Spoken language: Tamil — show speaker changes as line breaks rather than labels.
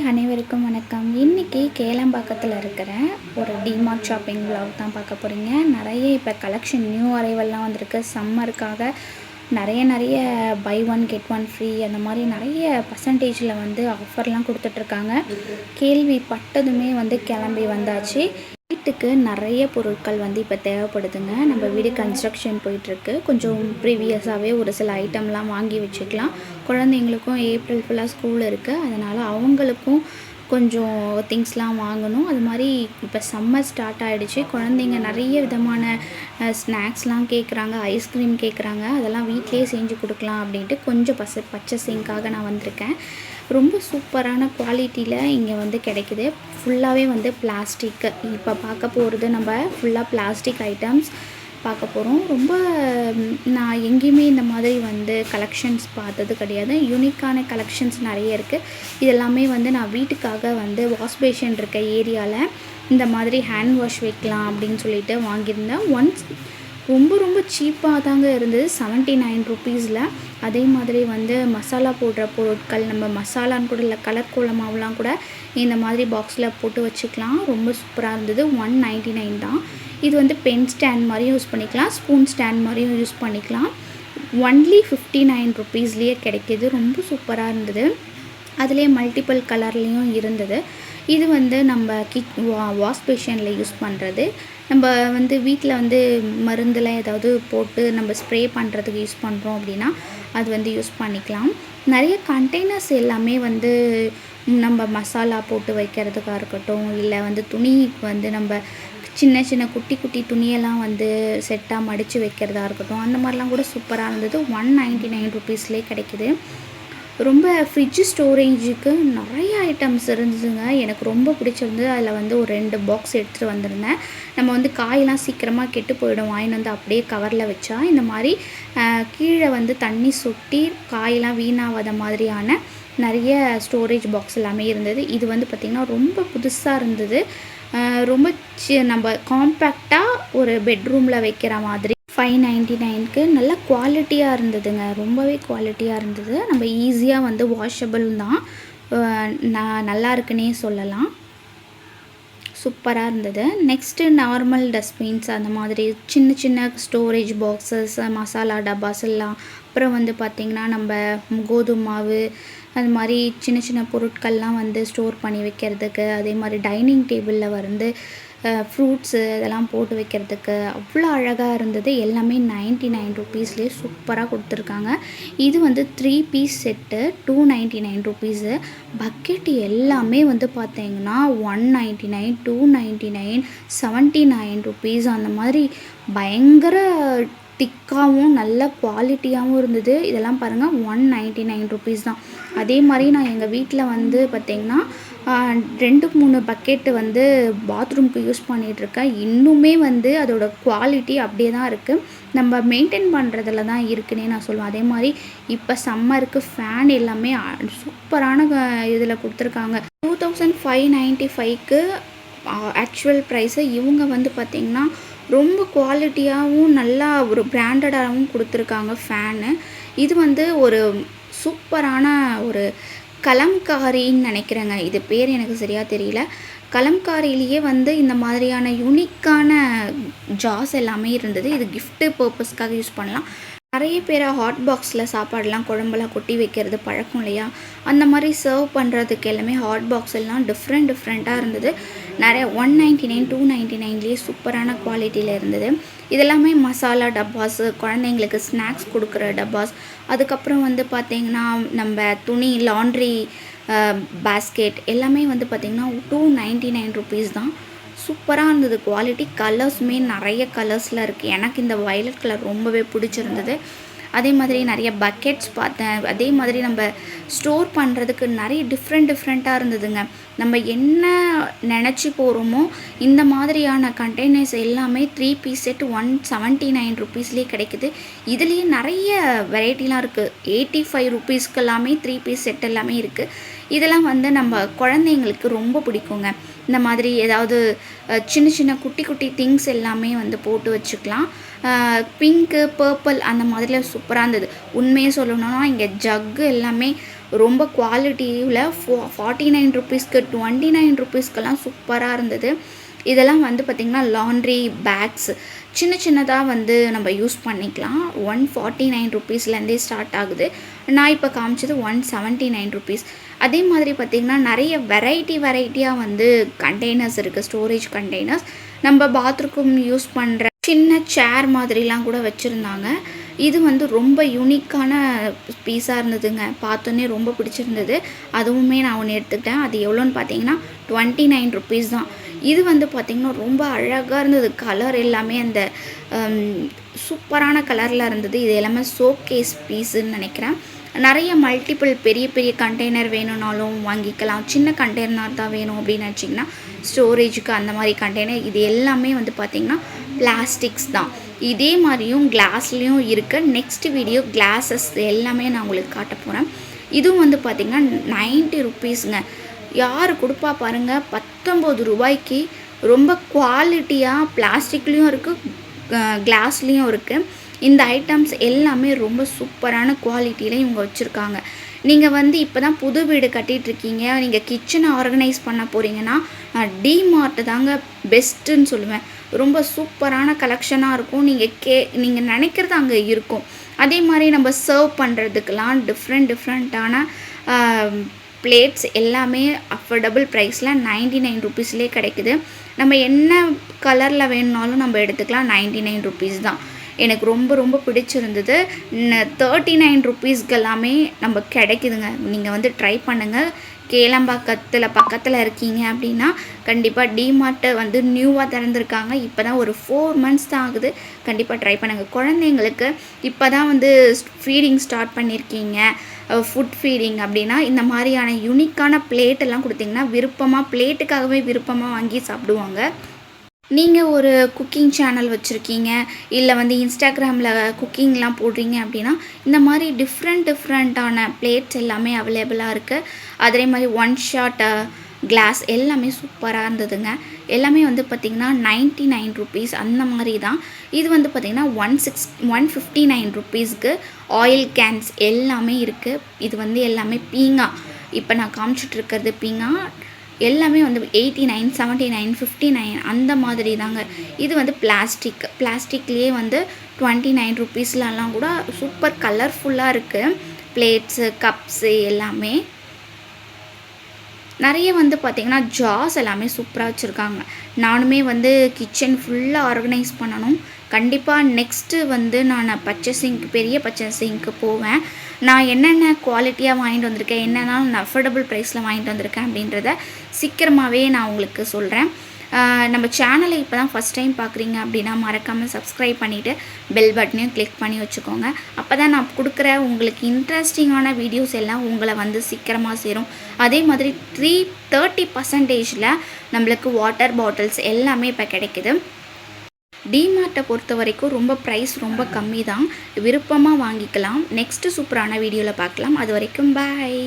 அனைவருக்கும் வணக்கம். இன்றைக்கி கேளம்பாக்கத்தில் இருக்கிற ஒரு டிமார்ட் ஷாப்பிங் விலாக் தான் பார்க்க போகிறீங்க. நிறைய இப்போ கலெக்ஷன் நியூ அரைவல்லாம் வந்திருக்கு. சம்மருக்காக நிறைய buy one get one free அந்த மாதிரி நிறைய பர்சன்டேஜில் வந்து ஆஃபர்லாம் கொடுத்துட்ருக்காங்க. கேள்விப்பட்டதுமே வந்து கிளம்பி வந்தாச்சு. வீட்டுக்கு நிறைய பொருட்கள் வந்து இப்போ தேவைப்படுதுங்க. நம்ம வீடு கன்ஸ்ட்ரக்ஷன் போயிட்டுருக்கு. கொஞ்சம் ப்ரீவியஸாகவே ஒரு சில ஐட்டம்லாம் வாங்கி வச்சுக்கலாம். குழந்தைங்களுக்கும் ஏப்ரல் ஃபுல்லாக ஸ்கூல் இருக்குது, அதனால் அவங்களுக்கும் கொஞ்சம் திங்ஸ்லாம் வாங்கணும். அது மாதிரி இப்போ சம்மர் ஸ்டார்ட் ஆகிடுச்சு. குழந்தைங்க நிறைய விதமான ஸ்நாக்ஸ்லாம் கேட்குறாங்க, ஐஸ்கிரீம் கேட்குறாங்க. அதெல்லாம் வீட்டிலேயே செஞ்சு கொடுக்கலாம் அப்படின்ட்டு கொஞ்சம் பர்ச்சேசிங்காக நான் வந்திருக்கேன். ரொம்ப சூப்பரான குவாலிட்டியில் இங்கே வந்து கிடைக்குது. ஃபுல்லாகவே வந்து பிளாஸ்டிக்கு. இப்போ பார்க்க போகிறது நம்ம ஃபுல்லாக பிளாஸ்டிக் ஐட்டம்ஸ் பார்க்க போகிறோம். ரொம்ப நான் எங்கேயுமே இந்த மாதிரி வந்து கலெக்ஷன்ஸ் பார்த்தது கிடையாது. யூனிக்கான கலெக்ஷன்ஸ் நிறைய இருக்குது. இதெல்லாமே வந்து நான் வீட்டுக்காக வந்து வாஷ் பேஷன் இருக்க ஏரியாவில் இந்த மாதிரி ஹேண்ட் வாஷ் வைக்கலாம் அப்படின்னு சொல்லிட்டு வாங்கியிருந்தேன். ரொம்ப சீப்பாக தாங்க இருந்தது, 79 ருபீஸில். அதே மாதிரி வந்து மசாலா போடுற பொருட்கள், நம்ம மசாலான்னு கூட இல்லை, கலர் கோலமாவெலாம் கூட இந்த மாதிரி பாக்ஸில் போட்டு வச்சுக்கலாம். ரொம்ப சூப்பராக இருந்தது. 199 தான். இது வந்து பென் ஸ்டாண்ட் மாதிரியும் யூஸ் பண்ணிக்கலாம், ஸ்பூன் ஸ்டாண்ட் மாதிரியும் யூஸ் பண்ணிக்கலாம். ஒன்லி 59 ருபீஸ்லேயே கிடைக்கிது. ரொம்ப சூப்பராக இருந்தது. அதிலே மல்டிபிள் கலர்லேயும் இருந்தது. இது வந்து நம்ம வாஷ் பேஷனில் யூஸ் பண்ணுறது. நம்ம வந்து வீட்டில் வந்து மருந்துலாம் ஏதாவது போட்டு நம்ம ஸ்ப்ரே பண்ணுறதுக்கு யூஸ் பண்ணுறோம் அப்படின்னா அது வந்து யூஸ் பண்ணிக்கலாம். நிறைய கண்டெய்னர்ஸ் எல்லாமே வந்து நம்ம மசாலா போட்டு வைக்கிறதுக்காக இருக்கட்டும், இல்லை வந்து துணி வந்து நம்ம சின்ன குட்டி துணியெல்லாம் வந்து செட்டாக மடித்து வைக்கிறதா இருக்கட்டும், அந்த மாதிரிலாம் கூட சூப்பராக இருந்தது. 199 ருபீஸ்லேயே கிடைக்கிது. ரொம்ப ஃப்ரிட்ஜு ஸ்டோரேஜுக்கு நிறைய ஐட்டம்ஸ் இருந்ததுங்க. எனக்கு ரொம்ப பிடிச்சிருந்தது. அதில் வந்து ஒரு 2 பாக்ஸ் எடுத்துகிட்டு வந்திருந்தேன். நம்ம வந்து காயெல்லாம் சீக்கிரமாக கெட்டு போயிடும், வாங்கிட்டு வந்து அப்படியே கவரில் வச்சா. இந்த மாதிரி கீழே வந்து தண்ணி சொட்டி காயெல்லாம் வீணாகாத மாதிரியான நிறைய ஸ்டோரேஜ் பாக்ஸ் எல்லாமே இருந்தது. இது வந்து பார்த்திங்கன்னா ரொம்ப புதுசாக இருந்தது. ரொம்ப நம்ம காம்பேக்டாக ஒரு பெட்ரூமில் வைக்கிற மாதிரி 599க்கு நல்ல குவாலிட்டியாக இருந்ததுங்க. ரொம்பவே குவாலிட்டியாக இருந்தது. நம்ம ஈஸியாக வந்து வாஷபிள் தான், நல்லா இருக்குன்னே சொல்லலாம். சூப்பராக இருந்தது. நெக்ஸ்ட்டு நார்மல் டஸ்ட்பின்ஸ், அந்த மாதிரி சின்ன ஸ்டோரேஜ் பாக்ஸஸ், மசாலா டப்பாஸ் எல்லாம். அப்புறம் வந்து பார்த்திங்கன்னா நம்ம கோதுமை மாவு, அது மாதிரி சின்ன பொருட்கள்லாம் வந்து ஸ்டோர் பண்ணி வைக்கிறதுக்கு. அதே மாதிரி டைனிங் டேபிளில் வந்து ஃப்ரூட்ஸு இதெல்லாம் போட்டு வைக்கிறதுக்கு அவ்வளோ அழகாக இருந்தது. எல்லாமே 99 ருபீஸ்லேயே சூப்பராக கொடுத்துருக்காங்க. இது வந்து 3 பீஸ் செட்டு 299 ருபீஸு. பக்கெட் எல்லாமே வந்து பார்த்திங்கன்னா 199, 299, 79 ருபீஸ் அந்த மாதிரி பயங்கர திக்காகவும் நல்ல குவாலிட்டியாகவும் இருந்தது. இதெல்லாம் பாருங்கள் 199 ருபீஸ் தான். அதே மாதிரி நான் எங்கள் வீட்டில் வந்து பார்த்திங்கன்னா 2-3 பக்கெட்டு வந்து பாத்ரூம்க்கு யூஸ் பண்ணிகிட்ருக்கேன். இன்னுமே வந்து அதோட குவாலிட்டி அப்படியே தான் இருக்குது. நம்ம மெயின்டைன் பண்ணுறதுல தான் இருக்குன்னே நான் சொல்லுவேன். அதே மாதிரி இப்போ சம்மருக்கு ஃபேன் எல்லாமே சூப்பரான இதில் கொடுத்துருக்காங்க. 2595க்கு ஆக்சுவல் ப்ரைஸு. இவங்க வந்து பார்த்திங்கன்னா ரொம்ப குவாலிட்டியாகவும் நல்லா ஒரு பிராண்டடாகவும் கொடுத்துருக்காங்க ஃபேனு. இது வந்து ஒரு சூப்பரான ஒரு கலம்காரின்னு நினைக்கிறேங்க. இது பேர் எனக்கு சரியாக தெரியல. கலம்காரியிலேயே வந்து இந்த மாதிரியான யூனிக்கான ஜாஸ் எல்லாமே இருந்தது. இது கிஃப்ட்டு பர்பஸ்க்காக யூஸ் பண்ணலாம். நிறைய பேர் ஹாட் பாக்ஸில் சாப்பாடெலாம் குழம்பெல்லாம் கொட்டி வைக்கிறது பழக்கம் இல்லையா, அந்த மாதிரி சர்வ் பண்ணுறதுக்கு எல்லாமே ஹாட் பாக்ஸ் எல்லாம் டிஃப்ரெண்ட்டாக இருந்தது. நிறைய 199, 299லேயே சூப்பரான குவாலிட்டியில் இருந்தது. இதெல்லாமே மசாலா டப்பாஸு, குழந்தைங்களுக்கு ஸ்நாக்ஸ் கொடுக்குற டப்பாஸ். அதுக்கப்புறம் வந்து பார்த்திங்கன்னா நம்ம துணி லாண்ட்ரி பேஸ்கெட் எல்லாமே வந்து பார்த்திங்கன்னா 299 ருபீஸ் தான். சூப்பராக இருந்தது குவாலிட்டி. கலர்ஸுமே நிறைய கலர்ஸில் இருக்குது. எனக்கு இந்த வயலட் கலர் ரொம்பவே பிடிச்சிருந்தது. அதே மாதிரி நிறைய பக்கெட்ஸ் பார்த்தேன். அதே மாதிரி நம்ம ஸ்டோர் பண்ணுறதுக்கு நிறைய டிஃப்ரெண்ட்டாக இருந்ததுங்க. நம்ம என்ன நினச்சி போகிறோமோ இந்த மாதிரியான கண்டெய்னர்ஸ் எல்லாமே 3 பீஸ் செட் 179 ருபீஸ்லேயே கிடைக்குது. இதுலேயே நிறைய வெரைட்டிலாம் இருக்குது. 85 ருபீஸ்க்கு எல்லாமே 3 பீஸ் செட் எல்லாமே இருக்குது. இதெல்லாம் வந்து நம்ம குழந்தைங்களுக்கு ரொம்ப பிடிக்குங்க. இந்த மாதிரி ஏதாவது சின்ன குட்டி திங்ஸ் எல்லாமே வந்து போட்டு வச்சுக்கலாம். பிங்க்கு, பர்பிள் அந்த மாதிரிலாம் சூப்பராக இருந்தது. உண்மையாக சொல்லணும்னா இங்கே ஜக்கு எல்லாமே ரொம்ப குவாலிட்டியில் 49 ருப்பீஸ்க்கு 29 ருப்பீஸ்க்கெல்லாம் சூப்பராக இருந்தது. இதெல்லாம் வந்து பார்த்திங்கன்னா லாண்ட்ரி பேக்ஸ் சின்ன சின்னதாக வந்து நம்ம யூஸ் பண்ணிக்கலாம். 149 ருப்பீஸ்லேருந்தே ஸ்டார்ட் ஆகுது. நான் இப்போ காமிச்சது 179 ருப்பீஸ். அதே மாதிரி பார்த்திங்கன்னா நிறைய வெரைட்டியாக வந்து கண்டெய்னர்ஸ் இருக்குது, ஸ்டோரேஜ் கண்டெய்னர்ஸ். நம்ம பாத்ரூம் யூஸ் பண்ணுற சின்ன சேர் மாதிரிலாம் கூட வச்சுருந்தாங்க. இது வந்து ரொம்ப யூனிக்கான பீஸாக இருந்ததுங்க. பார்த்தோன்னே ரொம்ப பிடிச்சிருந்தது. அதுவுமே நான் ஒன்று எடுத்துக்கிட்டேன். அது எவ்வளோன்னு பார்த்தீங்கன்னா 29 ருப்பீஸ் தான். இது வந்து பார்த்திங்கன்னா ரொம்ப அழகாக இருந்தது. கலர் எல்லாமே அந்த சூப்பரான கலரில் இருந்தது. இது எல்லாமே ஷோகேஸ் பீஸுன்னு நினைக்கிறேன். நிறைய மல்டிபிள் பெரிய பெரிய கண்டெய்னர் வேணும்னாலும் வாங்கிக்கலாம். சின்ன கண்டெய்னர் தான் வேணும் அப்படின்னு நினச்சிங்கன்னா ஸ்டோரேஜுக்கு அந்த மாதிரி கண்டெய்னர். இது எல்லாமே வந்து பார்த்திங்கன்னா பிளாஸ்டிக்ஸ் தான். இதே மாதிரியும் கிளாஸ்லேயும் இருக்குது. நெக்ஸ்ட் வீடியோ கிளாஸஸ் எல்லாமே நான் உங்களுக்கு காட்ட போகிறேன். இதுவும் வந்து பார்த்திங்கன்னா 90 ருப்பீஸுங்க. யார் கொடுப்பா பாருங்கள். 19 ரூபாய்க்கு ரொம்ப குவாலிட்டியாக பிளாஸ்டிக்லேயும் இருக்குது, கிளாஸ்லேயும் இருக்குது. இந்த ஐட்டம்ஸ் எல்லாமே ரொம்ப சூப்பரான குவாலிட்டியில் இவங்க வச்சுருக்காங்க. நீங்கள் வந்து இப்போ தான் புது வீடு கட்டிகிட்ருக்கீங்க, நீங்கள் கிச்சனை ஆர்கனைஸ் பண்ண போகிறீங்கன்னா டிமார்ட் தாங்க பெஸ்ட்டுன்னு சொல்லுவேன். ரொம்ப சூப்பரான கலெக்ஷனாக இருக்கும். நீங்கள் நினைக்கிறது அங்கே இருக்கும். அதே மாதிரி நம்ம சர்வ் பண்ணுறதுக்கெலாம் டிஃப்ரெண்ட்டான பிளேட்ஸ் எல்லாமே அஃபோர்டபுள் ப்ரைஸில் 99 ருப்பீஸ்லேயே கிடைக்குது. நம்ம என்ன கலரில் வேணுனாலும் நம்ம எடுத்துக்கலாம். 99 ருப்பீஸ் தான். எனக்கு ரொம்ப பிடிச்சிருந்தது. 39 ருப்பீஸ்க்கு எல்லாமே நம்ம கிடைக்குதுங்க. நீங்கள் வந்து ட்ரை பண்ணுங்கள். கேளம்பாக்கத்தில் பக்கத்தில் இருக்கீங்க அப்படின்னா கண்டிப்பாக டிமார்ட்டை வந்து நியூவாக திறந்துருக்காங்க. இப்போ தான் ஒரு 4 மந்த்ஸ் தான் ஆகுது. கண்டிப்பாக ட்ரை பண்ணுங்கள். குழந்தைங்களுக்கு இப்போ தான் வந்து ஃபீடிங் ஸ்டார்ட் பண்ணியிருக்கீங்க, ஃபுட் ஃபீடிங் அப்படின்னா இந்த மாதிரியான யூனிக்கான பிளேட்டெல்லாம் கொடுத்திங்கன்னா பிளேட்டுக்காகவே விருப்பமாக வாங்கி சாப்பிடுவாங்க. நீங்கள் ஒரு குக்கிங் சேனல் வச்சுருக்கீங்க, இல்லை வந்து இன்ஸ்டாகிராமில் குக்கிங்லாம் போடுறீங்க அப்படின்னா இந்த மாதிரி டிஃப்ரெண்ட்டான பிளேட்ஸ் எல்லாமே அவைலபிளாக இருக்குது. அதே மாதிரி ஒன் ஷாட் கிளாஸ் எல்லாமே சூப்பராக இருந்ததுங்க. எல்லாமே வந்து பார்த்திங்கன்னா 99 ருப்பீஸ் அந்த மாதிரி தான். இது வந்து பார்த்திங்கன்னா 159 ருப்பீஸ்க்கு ஆயில் கேன்ஸ் எல்லாமே இருக்குது. இது வந்து எல்லாமே பீங்கா. இப்போ நான் காமிச்சிட்ருக்கிறது பீங்கா. எல்லாமே வந்து 89, 79, 59 அந்த மாதிரி தாங்க. இது வந்து பிளாஸ்டிக்லேயே வந்து 29 ருப்பீஸ்லலாம் கூட சூப்பர் கலர்ஃபுல்லாக இருக்குது. பிளேட்ஸு, கப்ஸு எல்லாமே நிறைய வந்து பார்த்திங்கன்னா ஜார்ஸ் எல்லாமே சூப்பராக வச்சுருக்காங்க. நானுமே வந்து கிச்சன் ஃபுல்லாக ஆர்கனைஸ் பண்ணணும். கண்டிப்பாக நெக்ஸ்ட்டு வந்து நான் பெரிய பர்ச்சேசிங்க்கு போவேன். நான் என்னென்ன குவாலிட்டியாக வாங்கிட்டு வந்திருக்கேன், என்னென்னா நான் அஃபோர்டபுள் ப்ரைஸில் வாங்கிட்டு வந்திருக்கேன் அப்படின்றத சீக்கிரமாகவே நான் உங்களுக்கு சொல்கிறேன். நம்ம சேனலை இப்போ தான் ஃபஸ்ட் டைம் பார்க்குறீங்க அப்படின்னா மறக்காமல் சப்ஸ்கிரைப் பண்ணிவிட்டு பெல் பட்டனையும் கிளிக் பண்ணி வச்சுக்கோங்க. அப்போ தான் நான் கொடுக்குற உங்களுக்கு இன்ட்ரெஸ்டிங்கான வீடியோஸ் எல்லாம் உங்களை வந்து சீக்கிரமாக சேரும். அதே மாதிரி 30% நம்மளுக்கு வாட்டர் பாட்டில்ஸ் எல்லாமே இப்போ கிடைக்குது. டிமார்ட்டை பொறுத்த வரைக்கும் ப்ரைஸ் ரொம்ப கம்மி தான். விருப்பமாக வாங்கிக்கலாம். நெக்ஸ்ட்டு சூப்பரான வீடியோவில் பார்க்கலாம். அது வரைக்கும் பாய்.